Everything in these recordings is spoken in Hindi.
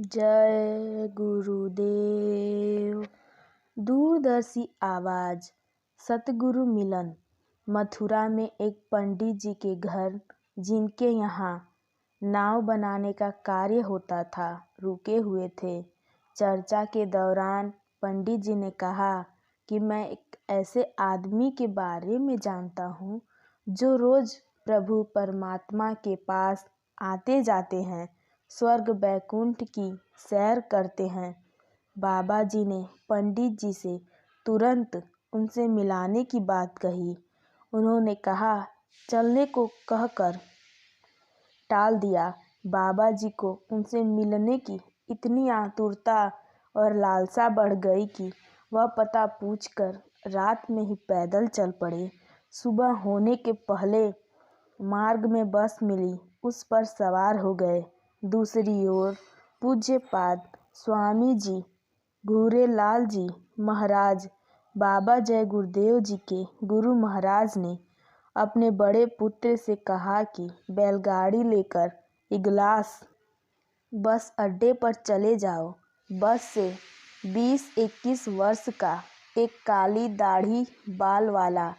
जय गुरुदेव। दूरदर्शी आवाज सतगुरु मिलन। मथुरा में एक पंडित जी के घर, जिनके यहाँ नाव बनाने का कार्य होता था, रुके हुए थे। चर्चा के दौरान पंडित जी ने कहा कि मैं एक ऐसे आदमी के बारे में जानता हूँ जो रोज प्रभु परमात्मा के पास आते जाते हैं, स्वर्ग बैकुंठ की सैर करते हैं। बाबा जी ने पंडित जी से तुरंत उनसे मिलाने की बात कही। उन्होंने कहा चलने को कहकर टाल दिया। बाबा जी को उनसे मिलने की इतनी आतुरता और लालसा बढ़ गई कि वह पता पूछकर रात में ही पैदल चल पड़े। सुबह होने के पहले मार्ग में बस मिली, उस पर सवार हो गए। दूसरी ओर पूज्यपाद स्वामी जी घूरेलाल जी महाराज बाबा जय गुरुदेव जी के गुरु महाराज ने अपने बड़े पुत्र से कहा कि बैलगाड़ी लेकर इगलास बस अड्डे पर चले जाओ। बस से 20-21 वर्ष का एक काली दाढ़ी बाल वाला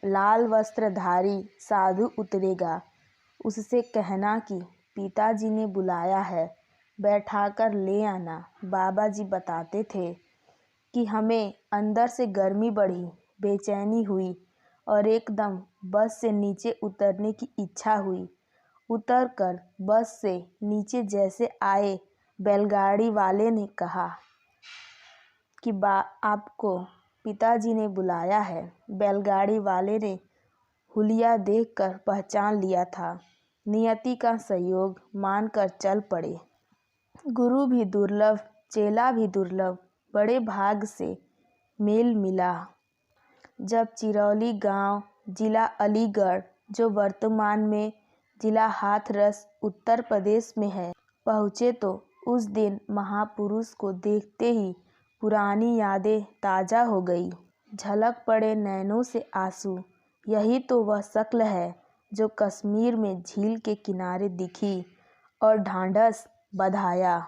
लाल वस्त्रधारी साधु उतरेगा। उससे कहना कि पिताजी ने बुलाया है, बैठाकर ले आना। बाबा जी बताते थे कि हमें अंदर से गर्मी बढ़ी, बेचैनी हुई और एकदम बस से नीचे उतरने की इच्छा हुई। उतरकर बस से नीचे जैसे आए, बैलगाड़ी वाले ने कहा कि आपको पिताजी ने बुलाया है। बैलगाड़ी वाले ने हुलिया देखकर पहचान लिया था। नियति का सहयोग मानकर चल पड़े। गुरु भी दुर्लभ, चेला भी दुर्लभ, बड़े भाग से मेल मिला। जब चिरौली गांव, जिला अलीगढ़, जो वर्तमान में जिला हाथरस उत्तर प्रदेश में है, पहुँचे तो उस दिन महापुरुष को देखते ही पुरानी यादें ताज़ा हो गई। झलक पड़े नैनों से आंसू। यही तो वह शक्ल है जो कश्मीर में झील के किनारे दिखी और ढांढस बंधाया,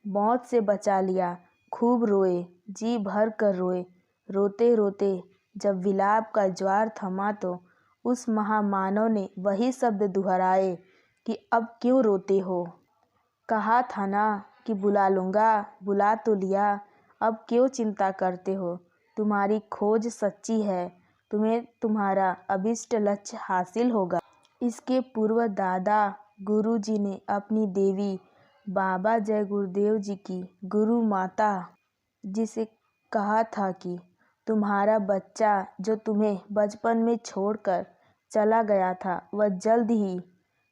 मौत से बचा लिया। खूब रोए, जी भर कर रोए। रोते रोते जब विलाप का ज्वार थमा तो उस महामानव ने वही शब्द दोहराए कि अब क्यों रोते हो? कहा था ना कि बुला लूँगा, बुला तो लिया, अब क्यों चिंता करते हो? तुम्हारी खोज सच्ची है, तुम्हें तुम्हारा अभिष्ट लक्ष्य हासिल होगा। इसके पूर्व दादा गुरु जी ने अपनी देवी बाबा जय गुरुदेव जी की गुरु माता जी से कहा था कि तुम्हारा बच्चा जो तुम्हें बचपन में छोड़कर चला गया था, वह जल्द ही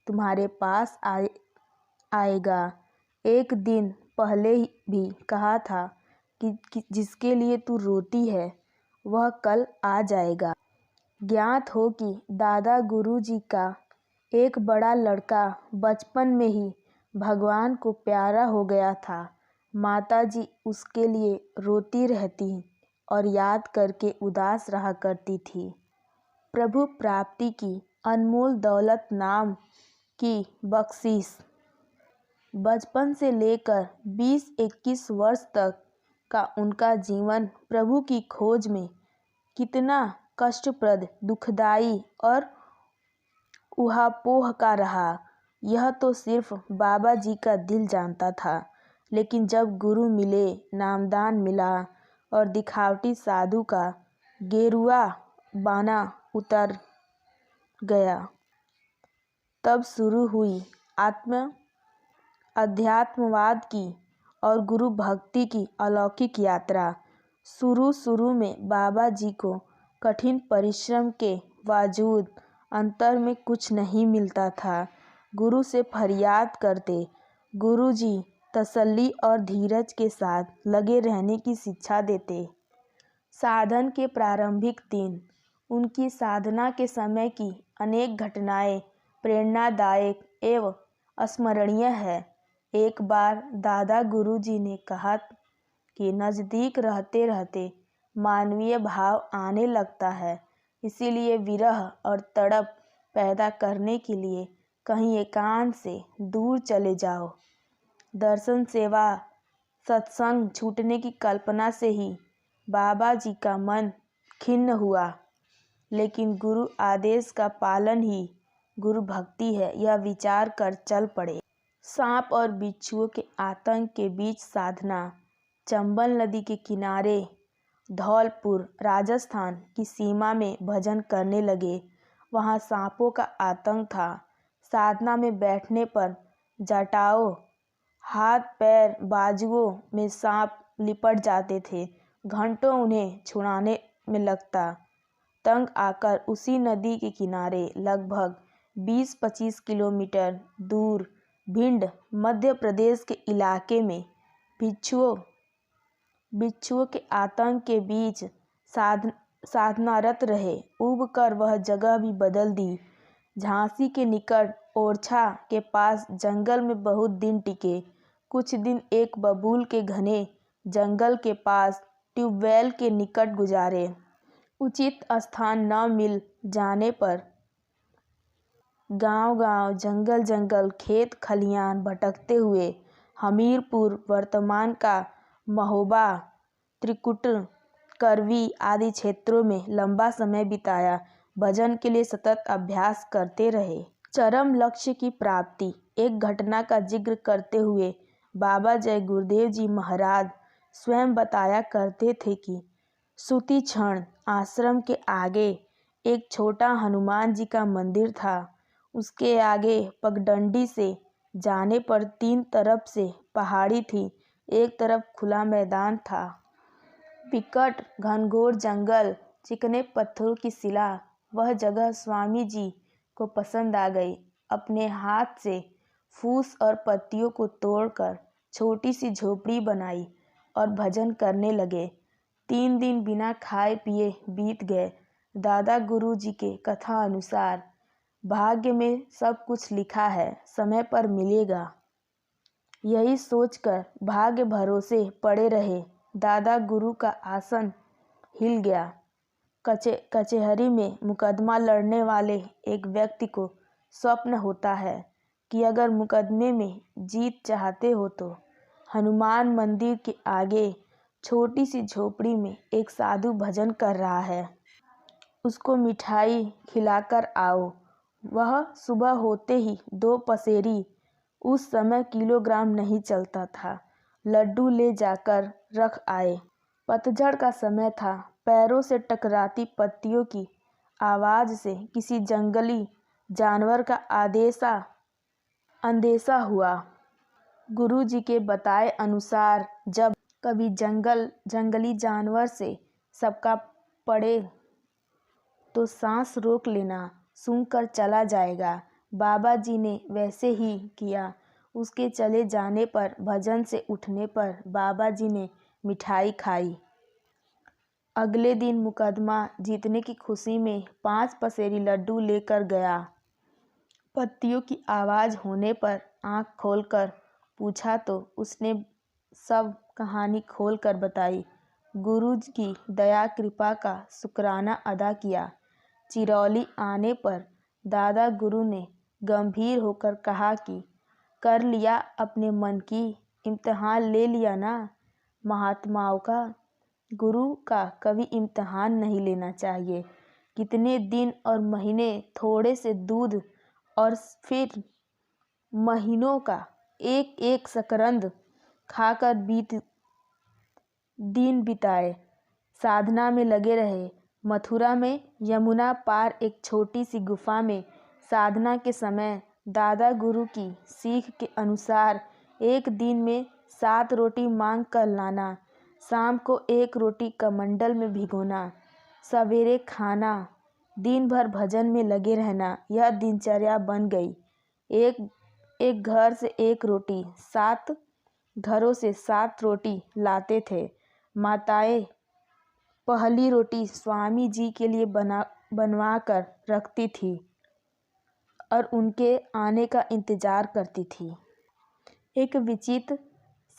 तुम्हारे पास आएगा। एक दिन पहले भी कहा था कि जिसके लिए तू रोती है वह कल आ जाएगा। ज्ञात हो कि दादा गुरु जी का एक बड़ा लड़का बचपन में ही भगवान को प्यारा हो गया था। माता जी उसके लिए रोती रहती और याद करके उदास रहा करती थी। प्रभु प्राप्ति की अनमोल दौलत नाम की बख्शिश। बचपन से लेकर 20-21 वर्ष तक का उनका जीवन प्रभु की खोज में कितना कष्टप्रद, दुखदायी और ऊहापोह का रहा, यह तो सिर्फ बाबा जी का दिल जानता था। लेकिन जब गुरु मिले, नामदान मिला और दिखावटी साधु का गेरुआ बाना उतर गया, तब शुरू हुई अध्यात्मवाद की और गुरु भक्ति की अलौकिक यात्रा। शुरू में बाबा जी को कठिन परिश्रम के बावजूद अंतर में कुछ नहीं मिलता था। गुरु से फरियाद करते, गुरु जी तसल्ली और धीरज के साथ लगे रहने की शिक्षा देते। साधन के प्रारंभिक दिन, उनकी साधना के समय की अनेक घटनाएं प्रेरणादायक एवं स्मरणीय है। एक बार दादा गुरु जी ने कहा कि नज़दीक रहते रहते मानवीय भाव आने लगता है, इसीलिए विरह और तड़प पैदा करने के लिए कहीं एकांत से दूर चले जाओ। दर्शन सेवा सत्संग छूटने की कल्पना से ही बाबा जी का मन खिन्न हुआ। लेकिन गुरु आदेश का पालन ही गुरु भक्ति है, यह विचार कर चल पड़े। सांप और बिच्छुओं के आतंक के बीच साधना। चंबल नदी के किनारे धौलपुर राजस्थान की सीमा में भजन करने लगे। वहाँ सांपों का आतंक था। साधना में बैठने पर जटाओं, हाथ पैर बाजुओं में सांप लिपट जाते थे। घंटों उन्हें छुड़ाने में लगता। तंग आकर उसी नदी के किनारे लगभग 20-25 किलोमीटर दूर भिंड मध्य प्रदेश के इलाके में बिच्छुओं के आतंक के बीच साधनारत रहे। ऊब कर वह जगह भी बदल दी। झांसी के निकट ओरछा के पास जंगल में बहुत दिन टिके। कुछ दिन एक बबूल के घने जंगल के पास ट्यूबवेल के निकट गुजारे। उचित स्थान न मिल जाने पर गांव-गांव, जंगल-जंगल, खेत खलिहान भटकते हुए हमीरपुर वर्तमान का महोबा, त्रिकुट, करवी आदि क्षेत्रों में लंबा समय बिताया। भजन के लिए सतत अभ्यास करते रहे। चरम लक्ष्य की प्राप्ति। एक घटना का जिक्र करते हुए बाबा जय गुरुदेव जी महाराज स्वयं बताया करते थे कि सूती क्षण आश्रम के आगे एक छोटा हनुमान जी का मंदिर था। उसके आगे पगडंडी से जाने पर 3 तरफ से पहाड़ी थी, एक तरफ खुला मैदान था। विकट घनघोर जंगल, चिकने पत्थरों की शिला। वह जगह स्वामी जी को पसंद आ गई। अपने हाथ से फूस और पत्तियों को तोड़कर छोटी सी झोपड़ी बनाई और भजन करने लगे। 3 दिन बिना खाए पिए बीत गए। दादा गुरु जी के कथा अनुसार भाग्य में सब कुछ लिखा है, समय पर मिलेगा। यही सोचकर भाग्य भरोसे पड़े रहे। दादा गुरु का आसन हिल गया। कचहरी में मुकदमा लड़ने वाले एक व्यक्ति को स्वप्न होता है कि अगर मुकदमे में जीत चाहते हो तो हनुमान मंदिर के आगे छोटी सी झोपड़ी में एक साधु भजन कर रहा है, उसको मिठाई खिलाकर आओ। वह सुबह होते ही 2 पसेरी, उस समय किलोग्राम नहीं चलता था, लड्डू ले जाकर रख आए। पतझड़ का समय था। पैरों से टकराती पत्तियों की आवाज़ से किसी जंगली जानवर का अंदेशा हुआ। गुरु जी के बताए अनुसार जब कभी जंगली जानवर से सबका पड़े तो सांस रोक लेना, सूंघकर चला जाएगा। बाबा जी ने वैसे ही किया। उसके चले जाने पर, भजन से उठने पर बाबा जी ने मिठाई खाई। अगले दिन मुकदमा जीतने की खुशी में 5 पसेरी लड्डू लेकर गया। पत्तियों की आवाज़ होने पर आँख खोलकर पूछा तो उसने सब कहानी खोलकर बताई। गुरु की दया कृपा का शुक्राना अदा किया। चिरौली आने पर दादा गुरु ने गंभीर होकर कहा कि कर लिया अपने मन की, इम्तिहान ले लिया ना। महात्माओं का, गुरु का कभी इम्तिहान नहीं लेना चाहिए। कितने दिन और महीने थोड़े से दूध और फिर महीनों का एक एक शकरंद खाकर दिन बिताए, साधना में लगे रहे। मथुरा में यमुना पार एक छोटी सी गुफा में साधना के समय दादा गुरु की सीख के अनुसार एक दिन में 7 रोटी मांग कर लाना, शाम को 1 रोटी कमंडल में भिगोना, सवेरे खाना, दिन भर भजन में लगे रहना, यह दिनचर्या बन गई। एक घर से 1 रोटी, 7 घरों से 7 रोटी लाते थे। माताएं पहली रोटी स्वामी जी के लिए बनवा कर रखती थी और उनके आने का इंतजार करती थी। एक विचित्र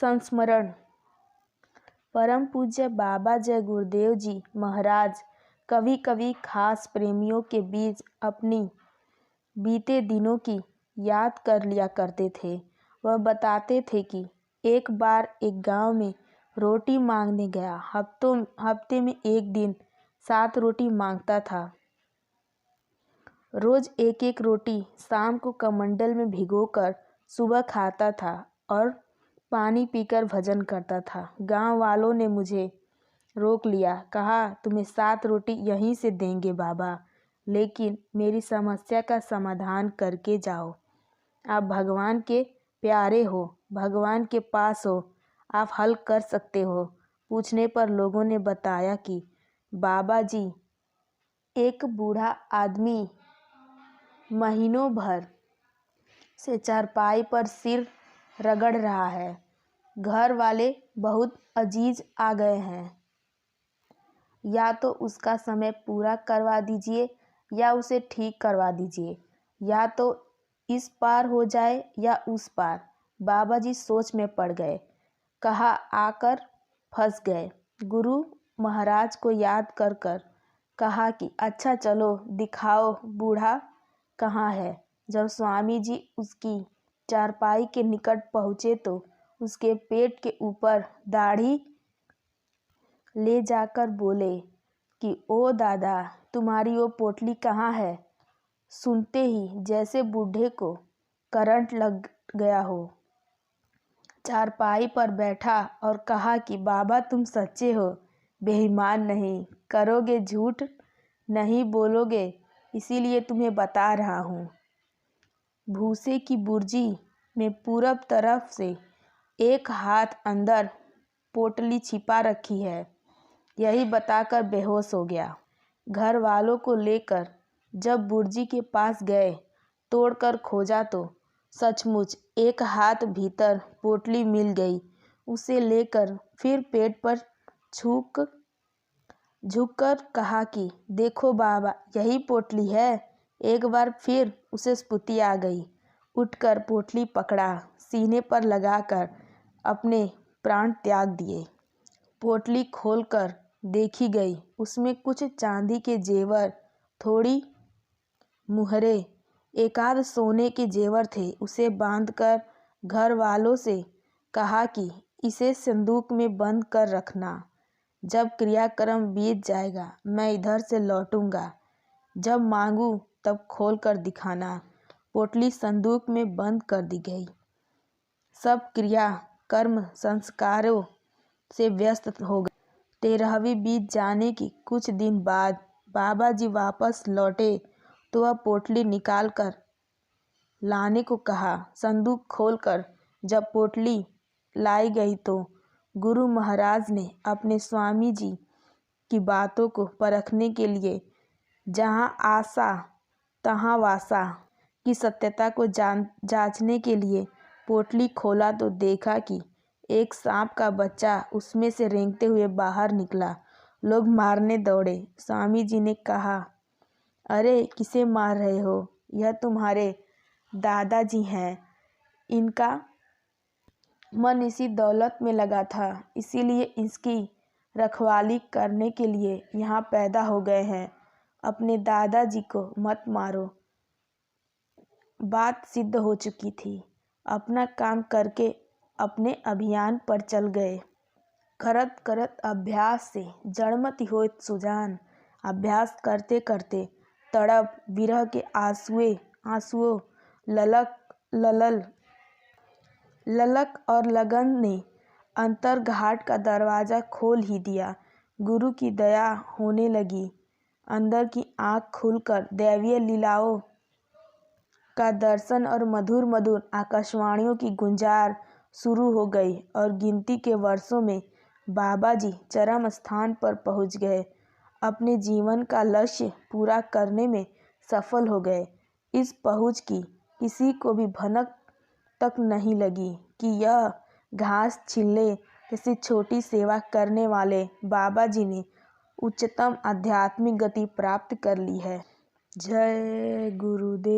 संस्मरण। परम पूज्य बाबा जय गुरुदेव जी महाराज कभी कभी खास प्रेमियों के बीच अपनी बीते दिनों की याद कर लिया करते थे। वह बताते थे कि एक बार एक गांव में रोटी मांगने गया। हफ्ते में एक दिन 7 रोटी मांगता था। रोज एक एक रोटी शाम को कमंडल में भिगोकर सुबह खाता था और पानी पीकर भजन करता था। गांव वालों ने मुझे रोक लिया, कहा तुम्हें 7 रोटी यहीं से देंगे बाबा, लेकिन मेरी समस्या का समाधान करके जाओ। आप भगवान के प्यारे हो, भगवान के पास हो, आप हल कर सकते हो। पूछने पर लोगों ने बताया कि बाबा जी, एक बूढ़ा आदमी महीनों भर से चारपाई पर सिर रगड़ रहा है। घर वाले बहुत अजीज आ गए हैं। या तो उसका समय पूरा करवा दीजिए या उसे ठीक करवा दीजिए, या तो इस पार हो जाए या उस पार। बाबा जी सोच में पड़ गए, कहा आकर फंस गए। गुरु महाराज को याद कर कहा कि अच्छा चलो दिखाओ बूढ़ा कहाँ है। जब स्वामी जी उसकी चारपाई के निकट पहुँचे तो उसके पेट के ऊपर दाढ़ी ले जाकर बोले कि ओ दादा, तुम्हारी वो पोटली कहाँ है। सुनते ही जैसे बूढ़े को करंट लग गया हो। चारपाई पर बैठा और कहा कि बाबा तुम सच्चे हो, बेईमान नहीं, करोगे झूठ नहीं बोलोगे, इसीलिए तुम्हें बता रहा हूँ। भूसे की बुर्जी में पूरब तरफ से एक हाथ अंदर पोटली छिपा रखी है। यही बताकर बेहोश हो गया। घर वालों को लेकर जब बुर्जी के पास गए, तोड़कर खोजा तो सचमुच एक हाथ भीतर पोटली मिल गई। उसे लेकर फिर पेट पर झुककर कहा कि देखो बाबा, यही पोटली है। एक बार फिर उसे स्फूर्ति आ गई। उठकर पोटली पकड़ा, सीने पर लगाकर अपने प्राण त्याग दिए। पोटली खोलकर देखी गई। उसमें कुछ चांदी के जेवर, थोड़ी मुहरे, एकाध सोने के जेवर थे। उसे बांधकर घर वालों से कहा कि इसे संदूक में बंद कर रखना। जब क्रियाक्रम बीत जाएगा मैं इधर से लौटूंगा। जब मांगू तब खोल कर दिखाना। पोटली संदूक में बंद कर दी गई। सब क्रिया कर्म संस्कारों से व्यस्त हो गए। 13वीं बीत जाने की कुछ दिन बाद बाबा जी वापस लौटे तो वह पोटली निकाल कर लाने को कहा। संदूक खोलकर जब पोटली लाई गई तो गुरु महाराज ने अपने स्वामी जी की बातों को परखने के लिए जहाँ आशा तहाँ वासा की सत्यता को जांचने के लिए पोटली खोला तो देखा कि एक सांप का बच्चा उसमें से रेंगते हुए बाहर निकला। लोग मारने दौड़े। स्वामी जी ने कहा, अरे किसे मार रहे हो? यह तुम्हारे दादाजी हैं। इनका मन इसी दौलत में लगा था, इसीलिए इसकी रखवाली करने के लिए यहाँ पैदा हो गए हैं। अपने दादाजी को मत मारो। बात सिद्ध हो चुकी थी। अपना काम करके अपने अभियान पर चल गए। करत करत अभ्यास से जड़मति होत सुजान। अभ्यास करते करते तड़प विरह के आंसुओं ललक और लगन ने अंतरघाट का दरवाज़ा खोल ही दिया। गुरु की दया होने लगी। अंदर की आँख खुलकर दैवीय लीलाओं का दर्शन और मधुर मधुर आकाशवाणियों की गुंजार शुरू हो गई और गिनती के वर्षों में बाबा जी चरम स्थान पर पहुंच गए। अपने जीवन का लक्ष्य पूरा करने में सफल हो गए। इस पहुंच की किसी को भी भनक तक नहीं लगी कि यह घास छिलने जैसी छोटी सेवा करने वाले बाबा जी ने उच्चतम आध्यात्मिक गति प्राप्त कर ली है। जय गुरुदेव।